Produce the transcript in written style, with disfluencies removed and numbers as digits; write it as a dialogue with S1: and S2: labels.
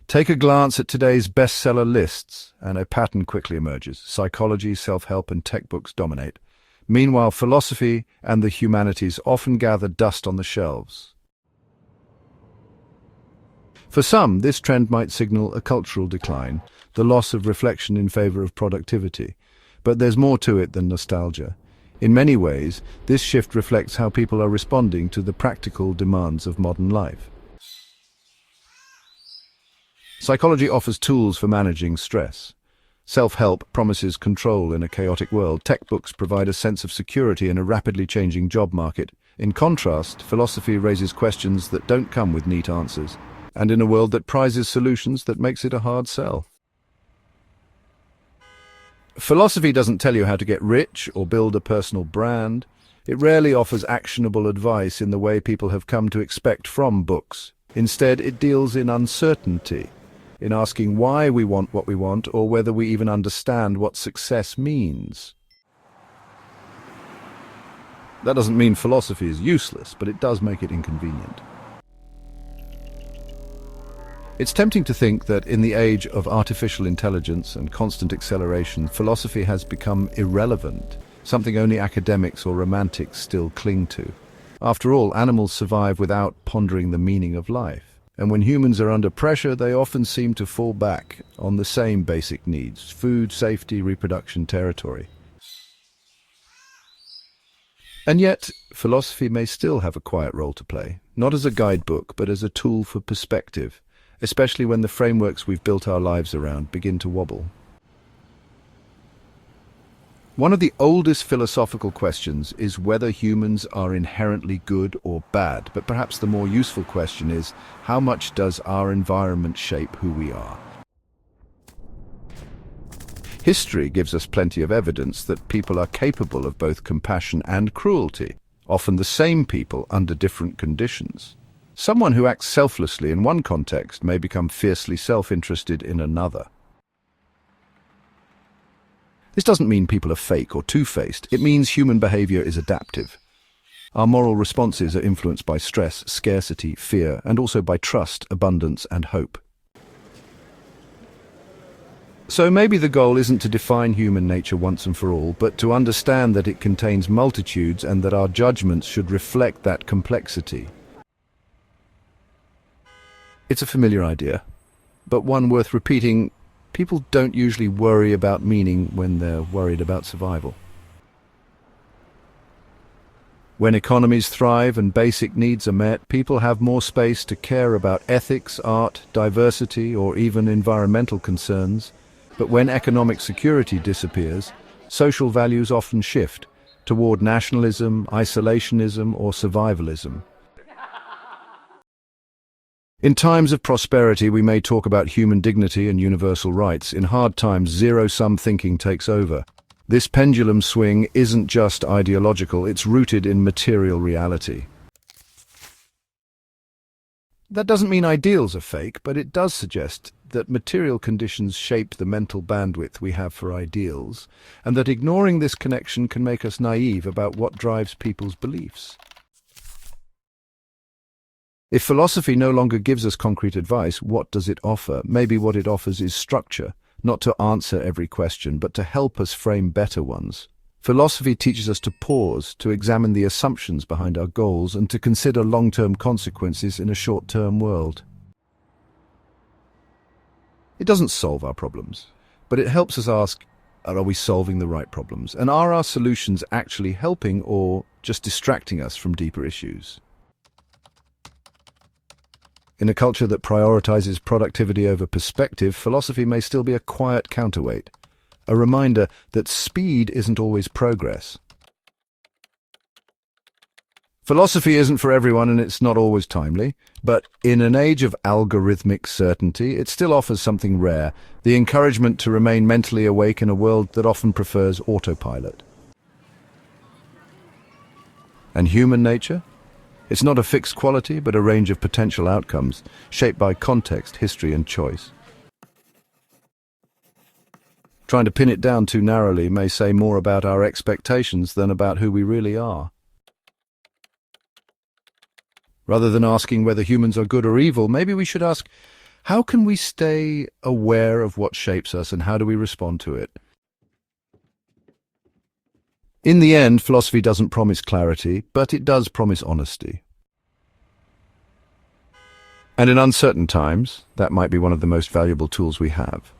S1: Take a glance at today's bestseller lists, and a pattern quickly emerges. Psychology, self-help, and tech books dominate. Meanwhile, philosophy and the humanities often gather dust on the shelves. For some, this trend might signal a cultural decline, the loss of reflection in favor of productivity. But there's more to it than nostalgia. In many ways, this shift reflects how people are responding to the practical demands of modern life. Psychology offers tools for managing stress. Self-help promises control in a chaotic world. Tech books provide a sense of security in a rapidly changing job market. In contrast, philosophy raises questions that don't come with neat answers, and in a world that prizes solutions, that makes it a hard sell. Philosophy doesn't tell you how to get rich or build a personal brand. It rarely offers actionable advice in the way people have come to expect from books. Instead, it deals in uncertainty, in asking why we want what we want, or whether we even understand what success means. That doesn't mean philosophy is useless, but it does make it inconvenient. It's tempting to think that in the age of artificial intelligence and constant acceleration, philosophy has become irrelevant, something only academics or romantics still cling to. After all, animals survive without pondering the meaning of life. And when humans are under pressure, they often seem to fall back on the same basic needs: food, safety, reproduction, territory. And yet, philosophy may still have a quiet role to play, not as a guidebook, but as a tool for perspective, especially when the frameworks we've built our lives around begin to wobble. One of the oldest philosophical questions is whether humans are inherently good or bad, but perhaps the more useful question is, how much does our environment shape who we are? History gives us plenty of evidence that people are capable of both compassion and cruelty, often the same people under different conditions. Someone who acts selflessly in one context may become fiercely self-interested in another. This doesn't mean people are fake or two-faced. It means human behavior is adaptive. Our moral responses are influenced by stress, scarcity, fear, and also by trust, abundance, and hope. So maybe the goal isn't to define human nature once and for all, but to understand that it contains multitudes and that our judgments should reflect that complexity. It's a familiar idea, but one worth repeating. People don't usually worry about meaning when they're worried about survival. When economies thrive and basic needs are met, people have more space to care about ethics, art, diversity, or even environmental concerns. But when economic security disappears, social values often shift toward nationalism, isolationism, or survivalism. In times of prosperity, we may talk about human dignity and universal rights. In hard times, zero-sum thinking takes over. This pendulum swing isn't just ideological, it's rooted in material reality. That doesn't mean ideals are fake, but it does suggest that material conditions shape the mental bandwidth we have for ideals, and that ignoring this connection can make us naive about what drives people's beliefs. If philosophy no longer gives us concrete advice, what does it offer? Maybe what it offers is structure, not to answer every question, but to help us frame better ones. Philosophy teaches us to pause, to examine the assumptions behind our goals, and to consider long-term consequences in a short-term world. It doesn't solve our problems, but it helps us ask, are we solving the right problems? And are our solutions actually helping or just distracting us from deeper issues? In a culture that prioritizes productivity over perspective, philosophy may still be a quiet counterweight, a reminder that speed isn't always progress. Philosophy isn't for everyone and it's not always timely, but in an age of algorithmic certainty, it still offers something rare, the encouragement to remain mentally awake in a world that often prefers autopilot. And human nature? It's not a fixed quality, but a range of potential outcomes, shaped by context, history, and choice. Trying to pin it down too narrowly may say more about our expectations than about who we really are. Rather than asking whether humans are good or evil, maybe we should ask, How can we stay aware of what shapes us and how do we respond to it? In the end, philosophy doesn't promise clarity, but it does promise honesty. And in uncertain times, that might be one of the most valuable tools we have.